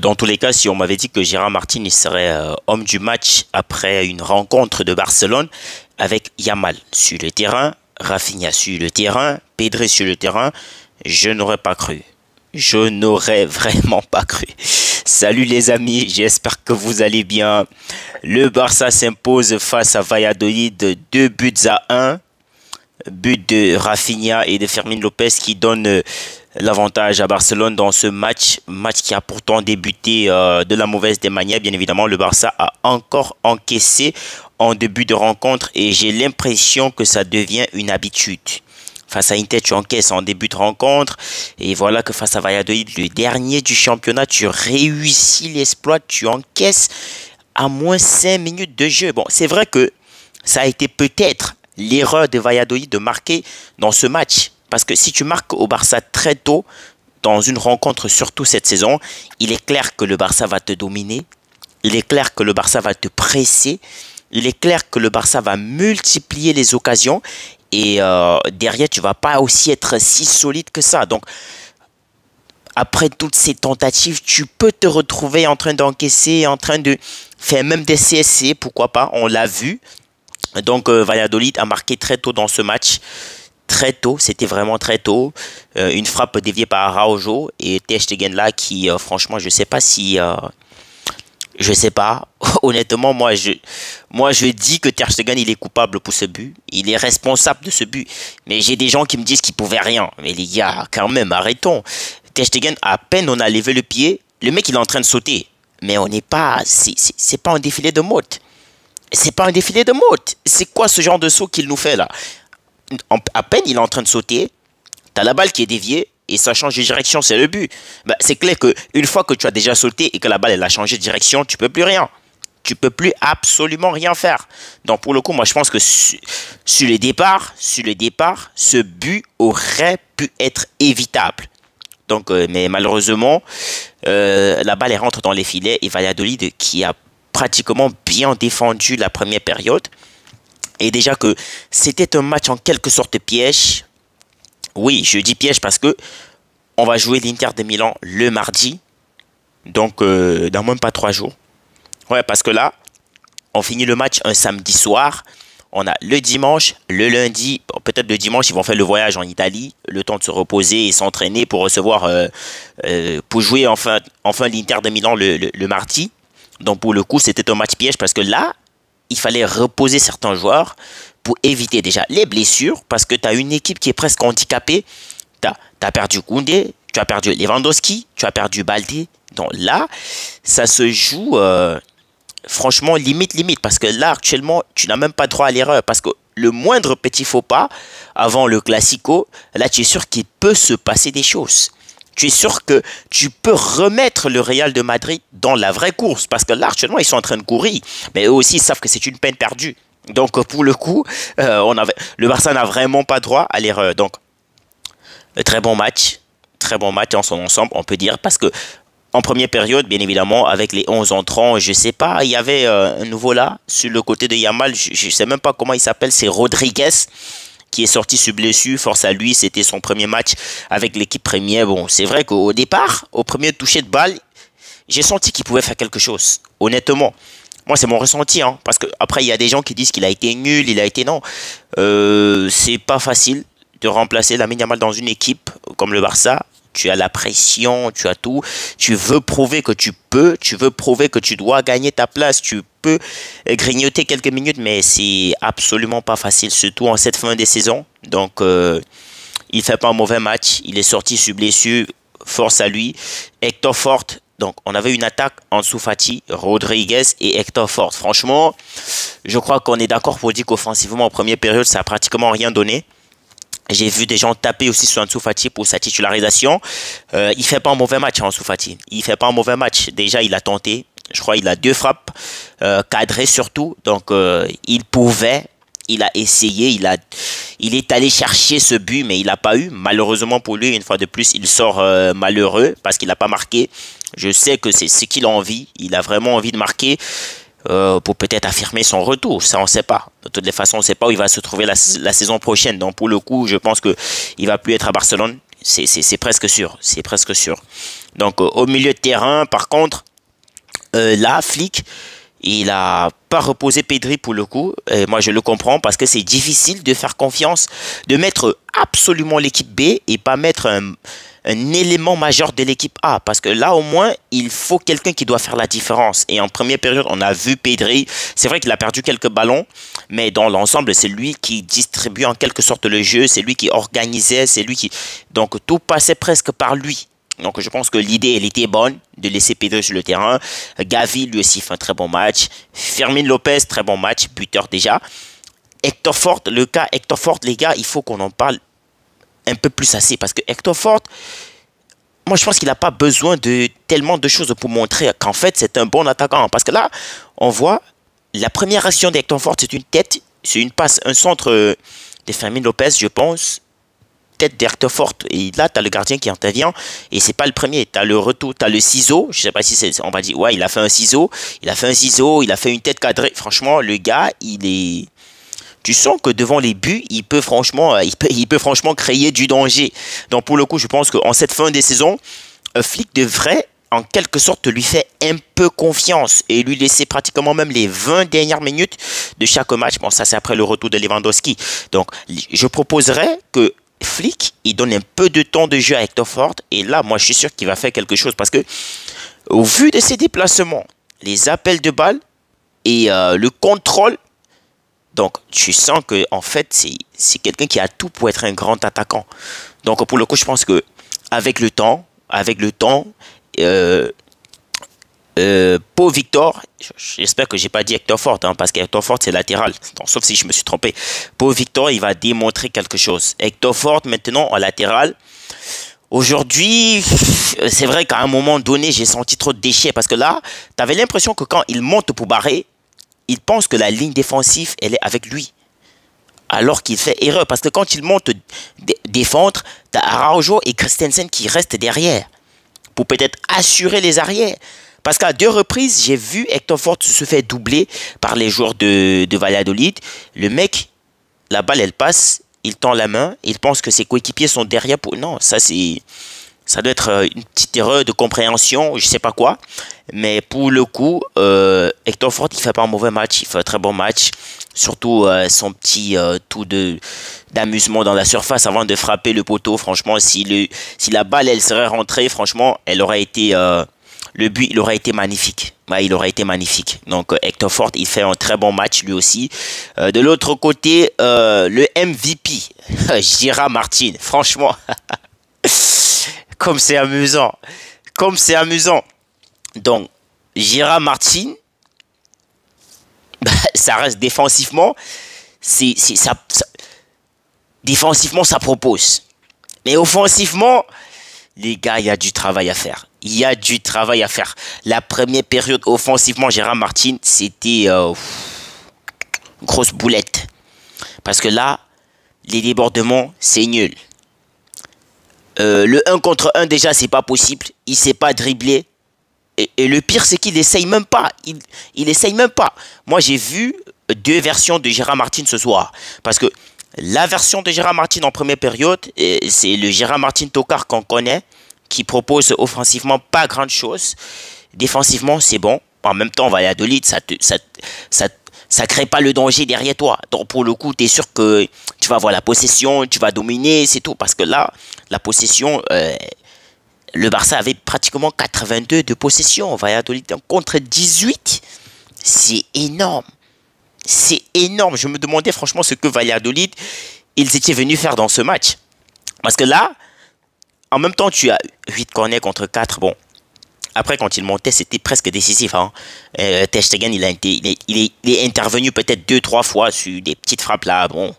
Dans tous les cas, si on m'avait dit que Gérard Martin il serait homme du match après une rencontre de Barcelone avec Yamal sur le terrain, Rafinha sur le terrain, Pedri sur le terrain, je n'aurais pas cru. Je n'aurais vraiment pas cru. Salut les amis, j'espère que vous allez bien. Le Barça s'impose face à Valladolid 2 buts à 1. But de Rafinha et de Fermin Lopez qui donne l'avantage à Barcelone dans ce match. Match qui a pourtant débuté de la mauvaise des manières. Bien évidemment, le Barça a encore encaissé en début de rencontre et j'ai l'impression que ça devient une habitude. Face à Inter, tu encaisses en début de rencontre. Et voilà que face à Valladolid, le dernier du championnat, tu réussis l'exploit, tu encaisses à moins 5 minutes de jeu. Bon, c'est vrai que ça a été peut-être l'erreur de Valladolid de marquer dans ce match. Parce que si tu marques au Barça très tôt, dans une rencontre, surtout cette saison, il est clair que le Barça va te dominer. Il est clair que le Barça va te presser. Il est clair que le Barça va multiplier les occasions. Et derrière, tu ne vas pas aussi être si solide que ça. Donc, après toutes ces tentatives, tu peux te retrouver en train d'encaisser, en train de faire même des CSC, pourquoi pas, on l'a vu. Donc, Valladolid a marqué très tôt dans ce match. Très tôt, c'était vraiment très tôt. Une frappe déviée par Araujo et Ter Stegen là qui, franchement, je ne sais pas si... je sais pas. Honnêtement, moi, je dis que Ter Stegen, il est coupable pour ce but. Il est responsable de ce but. Mais j'ai des gens qui me disent qu'il ne pouvait rien. Mais les gars, quand même, arrêtons. Ter Stegen, à peine on a levé le pied, le mec, il est en train de sauter. Mais on n'est pas... C'est pas un défilé de mode. C'est pas un défilé de mode. C'est quoi ce genre de saut qu'il nous fait là? À peine il est en train de sauter, tu as la balle qui est déviée et ça change de direction, c'est le but. Bah, c'est clair qu'une fois que tu as déjà sauté et que la balle elle a changé de direction, tu peux plus rien. Tu peux plus absolument rien faire. Donc pour le coup, moi je pense que sur le départ, ce but aurait pu être évitable. Donc, mais malheureusement, la balle elle rentre dans les filets et Valladolid qui a pratiquement bien défendu la première période. Et déjà que c'était un match en quelque sorte piège. Oui, je dis piège parce que on va jouer l'Inter de Milan le mardi. Donc, dans même pas 3 jours. Ouais, parce que là, on finit le match un samedi soir. On a le dimanche, le lundi. Bon, peut-être le dimanche, ils vont faire le voyage en Italie. Le temps de se reposer et s'entraîner pour recevoir, pour jouer enfin l'Inter de Milan le mardi. Donc, pour le coup, c'était un match piège parce que là, il fallait reposer certains joueurs pour éviter déjà les blessures parce que tu as une équipe qui est presque handicapée. Tu as perdu Koundé, tu as perdu Lewandowski, tu as perdu Baldé. Donc là, ça se joue franchement limite parce que là, actuellement, tu n'as même pas droit à l'erreur parce que le moindre petit faux pas avant le Classico, là, tu es sûr qu'il peut se passer des choses. Tu es sûr que tu peux remettre le Real de Madrid dans la vraie course. Parce que là, actuellement, ils sont en train de courir. Mais eux aussi, ils savent que c'est une peine perdue. Donc, pour le coup, le Barça n'a vraiment pas droit à l'erreur. Donc, très bon match. Très bon match en son ensemble, on peut dire. Parce que en première période, bien évidemment, avec les 11 entrants, je ne sais pas, il y avait un nouveau là, sur le côté de Yamal. Je ne sais même pas comment il s'appelle, c'est Rodriguez, qui est sorti sur blessure, force à lui, c'était son premier match avec l'équipe première. Bon, c'est vrai qu'au départ, au premier toucher de balle, j'ai senti qu'il pouvait faire quelque chose, honnêtement. Moi, c'est mon ressenti, hein, parce qu'après, il y a des gens qui disent qu'il a été nul, il a été non. C'est pas facile de remplacer Lamine Yamal dans une équipe comme le Barça. Tu as la pression, tu as tout. Tu veux prouver que tu peux, tu veux prouver que tu dois gagner ta place. Tu peux grignoter quelques minutes, mais c'est absolument pas facile, surtout en cette fin de saison. Donc, il fait pas un mauvais match. Il est sorti sur blessure, force à lui. Hector Fort, donc on avait une attaque Ansu Fati, Rodriguez et Hector Fort. Franchement, je crois qu'on est d'accord pour dire qu'offensivement, en première période, ça a pratiquement rien donné. J'ai vu des gens taper aussi sur Ansu Fati pour sa titularisation. Il fait pas un mauvais match, Ansu Fati. Il fait pas un mauvais match. Déjà, il a tenté. Je crois qu'il a 2 frappes, cadrées surtout. Donc, il pouvait. Il a essayé. Il est allé chercher ce but, mais il n'a pas eu. Malheureusement pour lui, une fois de plus, il sort malheureux parce qu'il n'a pas marqué. Je sais que c'est ce qu'il a envie. Il a vraiment envie de marquer. Pour peut-être affirmer son retour. Ça, on ne sait pas. De toutes les façons, on ne sait pas où il va se trouver la saison prochaine. Donc, pour le coup, je pense qu'il ne va plus être à Barcelone. C'est presque sûr. C'est presque sûr. Donc, au milieu de terrain, par contre, là, Flick, il a pas reposé Pedri pour le coup. Et moi, je le comprends parce que c'est difficile de faire confiance, de mettre absolument l'équipe B et pas mettre un élément majeur de l'équipe A. Parce que là, au moins, il faut quelqu'un qui doit faire la différence. Et en première période, on a vu Pedri. C'est vrai qu'il a perdu quelques ballons, mais dans l'ensemble, c'est lui qui distribuait en quelque sorte le jeu. C'est lui qui organisait. C'est lui qui... Donc, tout passait presque par lui. Donc, je pense que l'idée, elle était bonne de laisser Pedri sur le terrain. Gavi, lui aussi, fait un très bon match. Fermin Lopez, très bon match, buteur déjà. Hector Fort, le cas Hector Fort, les gars, il faut qu'on en parle un peu plus assez. Parce que Hector Fort, moi, je pense qu'il n'a pas besoin de tellement de choses pour montrer qu'en fait, c'est un bon attaquant. Parce que là, on voit la première action d'Hector Fort, c'est une tête, c'est une passe, un centre de Fermin Lopez, je pense. Tête d'Hector Fort, et là tu as le gardien qui intervient et c'est pas le premier, tu as le retour, tu as le ciseau, je sais pas si c'est, on va dire, ouais, il a fait un ciseau, il a fait une tête cadrée. Franchement, le gars, il est, tu sens que devant les buts, il peut franchement créer du danger. Donc pour le coup, je pense qu'en cette fin de saison, Flick devrait en quelque sorte lui faire un peu confiance et lui laisser pratiquement même les 20 dernières minutes de chaque match. Bon, ça c'est après le retour de Lewandowski. Donc je proposerais que Flick, il donne un peu de temps de jeu à Hector Fort. Et là, moi, je suis sûr qu'il va faire quelque chose. Parce que, au vu de ses déplacements, les appels de balles et le contrôle, donc, tu sens que en fait, c'est quelqu'un qui a tout pour être un grand attaquant. Donc, pour le coup, je pense que avec le temps, Pau Victor, j'espère que j'ai pas dit Hector Fort, hein, parce qu'Hector Fort c'est latéral, donc, sauf si je me suis trompé. Pau Victor, il va démontrer quelque chose. Hector Fort maintenant en latéral. Aujourd'hui, c'est vrai qu'à un moment donné, j'ai senti trop de déchets, parce que là, tu avais l'impression que quand il monte pour barrer, il pense que la ligne défensive, elle est avec lui. Alors qu'il fait erreur, parce que quand il monte défendre, tu as Araujo et Christensen qui restent derrière, pour peut-être assurer les arrières. Parce qu'à 2 reprises, j'ai vu Hector Fort se faire doubler par les joueurs de Valladolid. Le mec, la balle, elle passe, il tend la main, il pense que ses coéquipiers sont derrière pour... Non, ça doit être une petite erreur de compréhension, je sais pas quoi. Mais pour le coup, Hector Fort, il fait pas un mauvais match, il fait un très bon match. Surtout son petit tour d'amusement dans la surface avant de frapper le poteau. Franchement, si la balle, elle serait rentrée, franchement, elle aurait été... le but, il aurait été magnifique. Ouais, il aurait été magnifique. Donc, Hector Fort, il fait un très bon match lui aussi. De l'autre côté, le MVP, Gérard Martin. Franchement, comme c'est amusant. Comme c'est amusant. Donc, Gérard Martin, ça reste défensivement. Défensivement, ça propose. Mais offensivement, les gars, il y a du travail à faire. Il y a du travail à faire. La première période offensivement, Gérard Martin, c'était grosse boulette. Parce que là, les débordements, c'est nul. Le 1 contre 1, déjà, c'est pas possible. Il ne sait pas dribbler. Et le pire, c'est qu'il n'essaye même pas. Il essaye même pas. Moi, j'ai vu 2 versions de Gérard Martin ce soir. Parce que la version de Gérard Martin en première période, c'est le Gérard Martin Tocard qu'on connaît, qui propose offensivement pas grand chose. Défensivement, c'est bon. En même temps, Valladolid, ça crée pas le danger derrière toi. Donc, pour le coup, tu es sûr que tu vas avoir la possession, tu vas dominer, c'est tout. Parce que là, la possession, le Barça avait pratiquement 82 de possession. Valladolid contre 18. C'est énorme. C'est énorme. Je me demandais franchement ce que Valladolid, ils étaient venus faire dans ce match. Parce que là, en même temps, tu as 8 corners contre 4. Bon, après, quand il montait, c'était presque décisif. Hein. Ter Stegen, il est intervenu peut-être 2-3 fois sur des petites frappes là. Bon,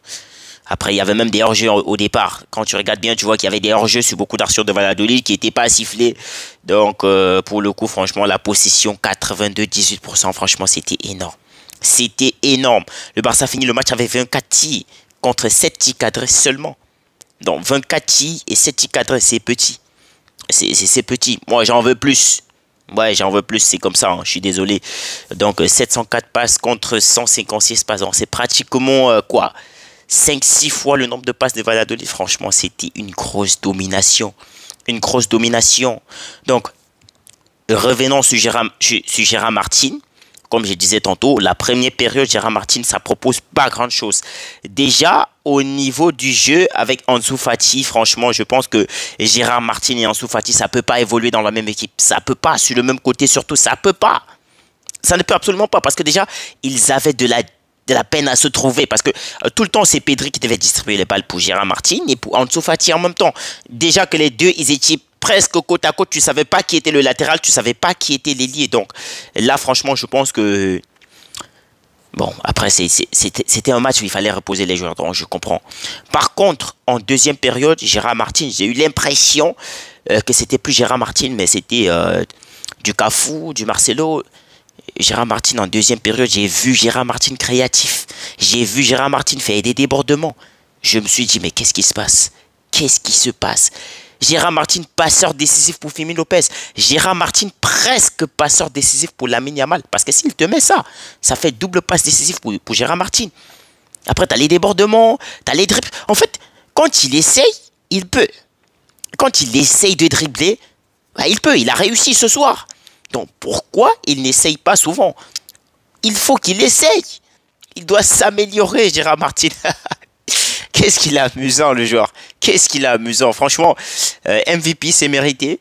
après, il y avait même des hors-jeux au départ. Quand tu regardes bien, tu vois qu'il y avait des hors-jeux sur beaucoup d'actions de Valladolid qui n'étaient pas sifflés. Donc, pour le coup, franchement, la possession 82-18%, franchement, c'était énorme. C'était énorme. Le Barça finit le match avec 24 tirs contre 7 tirs cadrés seulement. Donc 24 tirs et 7 tirs cadrés, c'est petit. C'est petit. Moi, j'en veux plus. Ouais, j'en veux plus. C'est comme ça. Hein. Je suis désolé. Donc 704 passes contre 156 passes. C'est pratiquement quoi? 5-6 fois le nombre de passes de Valladolid. Franchement, c'était une grosse domination. Une grosse domination. Donc, revenons sur Gérard Martin. Comme je disais tantôt, la première période, Gérard Martin, ça propose pas grand-chose. Déjà, au niveau du jeu, avec Ansu Fati, franchement, je pense que Gérard Martin et Ansu Fati, ça peut pas évoluer dans la même équipe. Ça peut pas, sur le même côté surtout, ça peut pas. Ça ne peut absolument pas, parce que déjà, ils avaient de la peine à se trouver, parce que tout le temps, c'est Pedri qui devait distribuer les balles pour Gérard Martin et pour Ansu Fati en même temps. Déjà que les deux, ils étaient presque côte à côte, tu savais pas qui était le latéral, tu savais pas qui était l'ailier. Donc là, franchement, je pense que... Bon, après, c'était un match où il fallait reposer les joueurs, donc je comprends. Par contre, en deuxième période, Gérard Martin, j'ai eu l'impression que c'était plus Gérard Martin, mais c'était du Cafu, du Marcelo. Gérard Martin, en deuxième période, j'ai vu Gérard Martin créatif. J'ai vu Gérard Martin faire des débordements. Je me suis dit, mais qu'est-ce qui se passe? Qu'est-ce qui se passe? Gérard Martin, passeur décisif pour Fermin Lopez. Gérard Martin, presque passeur décisif pour Lamine Yamal. Parce que s'il te met ça, ça fait double passe décisif pour Gérard Martin. Après, tu as les débordements, tu as les dribbles. En fait, quand il essaye, il peut. Quand il essaye de dribbler, bah, il peut. Il a réussi ce soir. Donc, pourquoi il n'essaye pas souvent? Il faut qu'il essaye. Il doit s'améliorer, Gérard Martin. Qu'est-ce qu'il est amusant, le joueur. Qu'est-ce qu'il est amusant. Franchement, MVP, c'est mérité.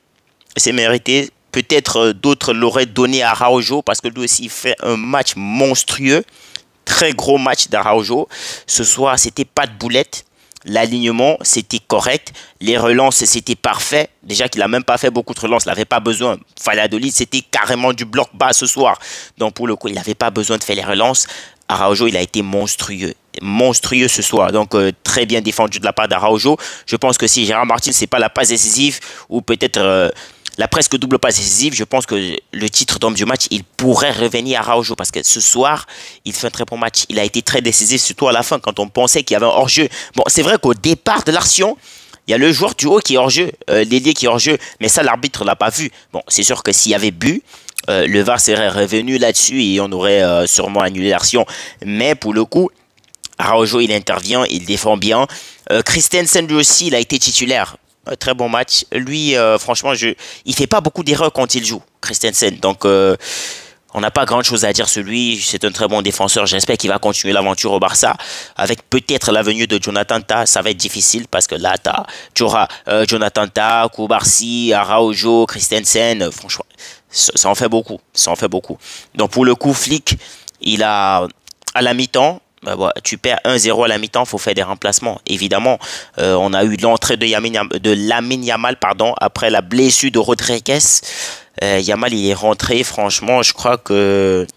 C'est mérité. Peut-être d'autres l'auraient donné à Araujo parce que lui aussi, il fait un match monstrueux. Très gros match d'Araujo. Ce soir, c'était pas de boulette. L'alignement, c'était correct. Les relances, c'était parfait. Déjà qu'il n'a même pas fait beaucoup de relances. Il n'avait pas besoin. Valladolid, c'était carrément du bloc bas ce soir. Donc, pour le coup, il n'avait pas besoin de faire les relances. Araujo, il a été monstrueux. Monstrueux ce soir. Donc, très bien défendu de la part d'Araujo. Je pense que si Gérard Martin, c'est pas la passe décisive ou peut-être la presque double passe décisive, je pense que le titre d'homme du match, il pourrait revenir à Araujo parce que ce soir, il fait un très bon match. Il a été très décisif, surtout à la fin, quand on pensait qu'il y avait un hors-jeu. Bon, c'est vrai qu'au départ de l'action, il y a le joueur du haut qui est hors-jeu, l'ailier qui est hors-jeu, mais ça, l'arbitre ne l'a pas vu. Bon, c'est sûr que s'il y avait but, le VAR serait revenu là-dessus et on aurait sûrement annulé l'action. Mais pour le coup, Araujo, il intervient, il défend bien. Christensen, lui aussi, il a été titulaire. Un très bon match. Lui, franchement, il fait pas beaucoup d'erreurs quand il joue, Christensen. Donc, on n'a pas grand-chose à dire sur lui. C'est un très bon défenseur. J'espère qu'il va continuer l'aventure au Barça. Avec peut-être la venue de Jonathan Tah, ça va être difficile parce que là, tu auras Jonathan Tah, Koubarsi, Araujo, Christensen. Franchement, ça en fait beaucoup. Ça en fait beaucoup. Donc, pour le coup, Flick, il a, à la mi-temps, bah, tu perds 1-0 à la mi-temps, il faut faire des remplacements. Évidemment, on a eu l'entrée de Lamine Yamal après la blessure de Rodriguez. Yamal, il est rentré. Franchement, je crois que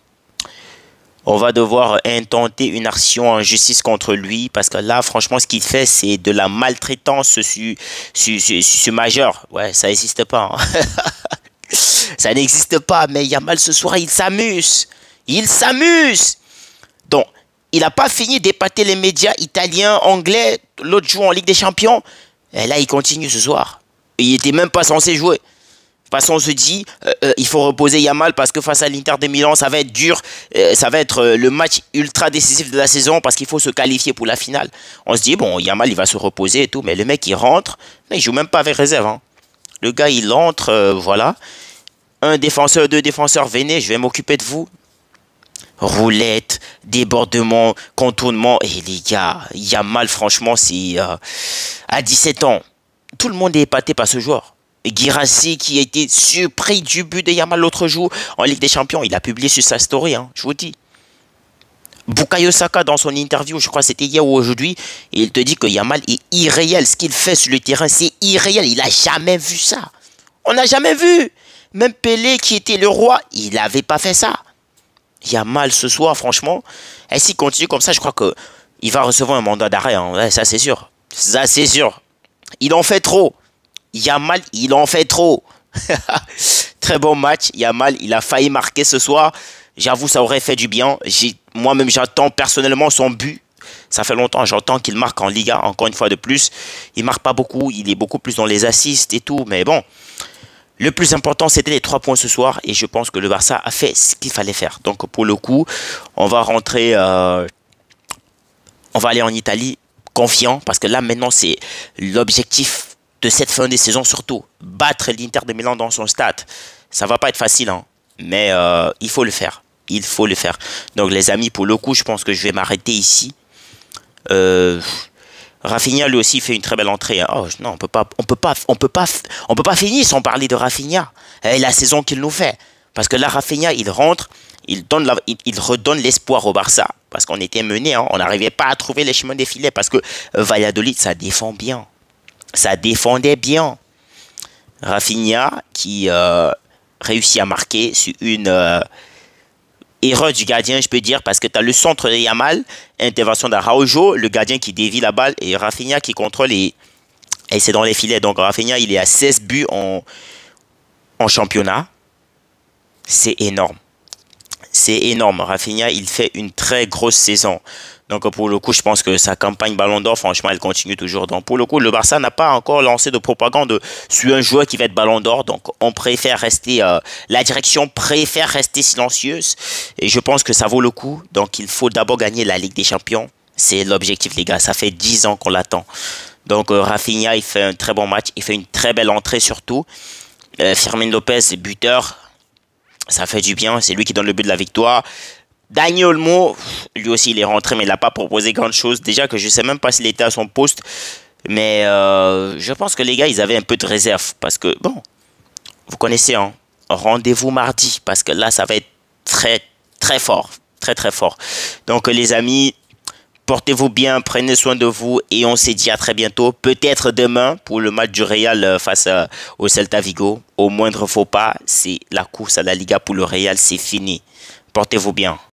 on va devoir intenter une action en justice contre lui. Parce que là, franchement, ce qu'il fait, c'est de la maltraitance sur majeur. Ouais, ça n'existe pas. Hein. Ça n'existe pas. Mais Yamal, ce soir, il s'amuse. Il s'amuse. Donc, il n'a pas fini d'épater les médias italiens, anglais. L'autre joue en Ligue des Champions. Et là, il continue ce soir. Il n'était même pas censé jouer. De toute façon, on se dit, il faut reposer Yamal parce que face à l'Inter de Milan, ça va être dur. Ça va être le match ultra décisif de la saison parce qu'il faut se qualifier pour la finale. On se dit, bon, Yamal, il va se reposer et tout. Mais le mec, il rentre. Mais il joue même pas avec réserve. Hein. Le gars, il entre, voilà. Un défenseur, deux défenseurs, venez, je vais m'occuper de vous. Roulette, débordement, contournement. Et les gars, Yamal, franchement, c'est à 17 ans. Tout le monde est épaté par ce joueur. Guirassy qui a été surpris du but de Yamal l'autre jour en Ligue des Champions. Il a publié sur sa story, hein, je vous dis. Bukayo Saka, dans son interview, je crois que c'était hier ou aujourd'hui, il te dit que Yamal est irréel. Ce qu'il fait sur le terrain, c'est irréel. Il n'a jamais vu ça. On n'a jamais vu. Même Pelé, qui était le roi, il n'avait pas fait ça. Yamal, ce soir, franchement, et s'il continue comme ça, je crois qu'il va recevoir un mandat d'arrêt. Hein. Ouais, ça, c'est sûr. Ça, c'est sûr. Il en fait trop. Yamal, il en fait trop. Très bon match. Yamal, il a failli marquer ce soir. J'avoue, ça aurait fait du bien. Moi-même, j'attends personnellement son but. Ça fait longtemps, j'entends qu'il marque en Liga, encore une fois de plus. Il marque pas beaucoup. Il est beaucoup plus dans les assists et tout. Mais bon, le plus important, c'était les 3 points ce soir. Et je pense que le Barça a fait ce qu'il fallait faire. Donc, pour le coup, on va rentrer on va aller en Italie confiant parce que là maintenant c'est l'objectif de cette fin de saison surtout. Battre l'Inter de Milan dans son stade. Ça va pas être facile, hein, mais il faut le faire. Il faut le faire. Donc les amis, pour le coup, je pense que je vais m'arrêter ici. Rafinha lui aussi fait une très belle entrée. Hein. Oh non, on peut pas finir sans parler de Rafinha et la saison qu'il nous fait. Parce que là, Rafinha, il rentre, il redonne l'espoir au Barça. Parce qu'on était mené, hein, on n'arrivait pas à trouver les chemins des filets. Parce que Valladolid, ça défend bien. Ça défendait bien. Rafinha qui réussit à marquer sur une erreur du gardien, je peux dire, parce que tu as le centre de Yamal, intervention d'Araujo, le gardien qui dévie la balle et Rafinha qui contrôle et c'est dans les filets. Donc Rafinha, il est à 16 buts en championnat. C'est énorme. C'est énorme. Rafinha, il fait une très grosse saison. Donc pour le coup, je pense que sa campagne Ballon d'Or, franchement, elle continue toujours. Donc pour le coup, le Barça n'a pas encore lancé de propagande sur un joueur qui va être Ballon d'Or. Donc on préfère rester, la direction préfère rester silencieuse. Et je pense que ça vaut le coup. Donc il faut d'abord gagner la Ligue des Champions. C'est l'objectif, les gars. Ça fait 10 ans qu'on l'attend. Donc Rafinha, il fait un très bon match. Il fait une très belle entrée surtout. Fermin Lopez, buteur. Ça fait du bien. C'est lui qui donne le but de la victoire. Dani Olmo, lui aussi il est rentré mais il n'a pas proposé grand chose. Déjà que je ne sais même pas s'il était à son poste. Mais je pense que les gars ils avaient un peu de réserve. Parce que bon, vous connaissez, hein, rendez-vous mardi. Parce que là ça va être très très fort. Très très fort. Donc les amis, portez-vous bien, prenez soin de vous. Et on s'est dit à très bientôt. Peut-être demain pour le match du Real face au Celta Vigo. Au moindre faux pas, c'est la course à la Liga pour le Real, c'est fini. Portez-vous bien.